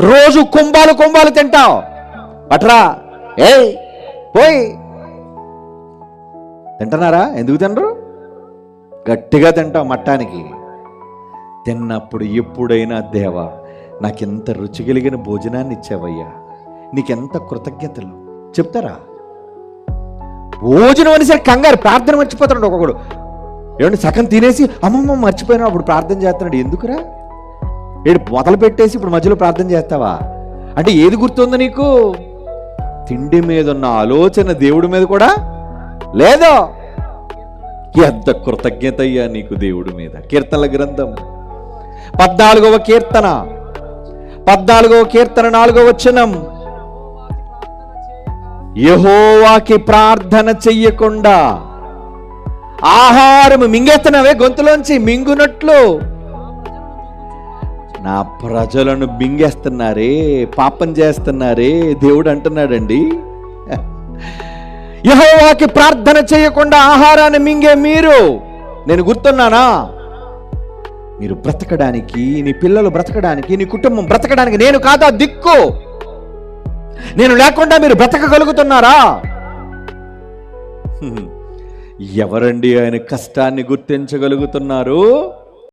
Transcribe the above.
రోజు కుంభాలు కుంభాలు తింటావు. అట్రా ఏయ్ పోయి తింటున్నారా? ఎందుకు తినరు? గట్టిగా తింటావు మట్టానికి. తిన్నప్పుడు ఎప్పుడైనా దేవా నాకెంత రుచి కలిగిన భోజనాన్ని ఇచ్చావయ్యా, నీకెంత కృతజ్ఞతలు చెప్తారా? భోజనం అనేసరి కంగారు, ప్రార్థన మర్చిపోతాడు ఒక్కొక్కడు. ఏమంటే సగం తినేసి అమ్మమ్మ మర్చిపోయినా అప్పుడు ప్రార్థన చేస్తున్నాడు. ఎందుకురా? ఏడు మొదలు పెట్టేసి ఇప్పుడు మధ్యలో ప్రార్థన చేస్తావా? అంటే ఏది గుర్తుందో నీకు? తిండి మీద ఉన్న ఆలోచన దేవుడి మీద కూడా లేదో. ఎంత కృతజ్ఞత అయ్యా నీకు దేవుడి మీద. కీర్తనల గ్రంథం 14వ కీర్తన 4వ వచనం, యెహోవాకి ప్రార్థన చెయ్యకుండా ఆహారము మింగేస్తున్నావే, గొంతులోంచి మింగునట్లు నా ప్రజలను మింగేస్తున్నారే, పాపం చేస్తున్నారే దేవుడు అంటున్నాడండి. యెహోవాకి ప్రార్థన చేయకుండా ఆహారాన్ని మింగే మీరు, నేను గుర్తున్నానా? మీరు బ్రతకడానికి, నీ పిల్లలు బ్రతకడానికి, నీ కుటుంబం బ్రతకడానికి నేను కాదా దిక్కు? నేను లేకుండా మీరు బ్రతకగలుగుతున్నారా? ఎవరండి ఆయన కష్టాన్ని గుర్తించగలుగుతున్నారు?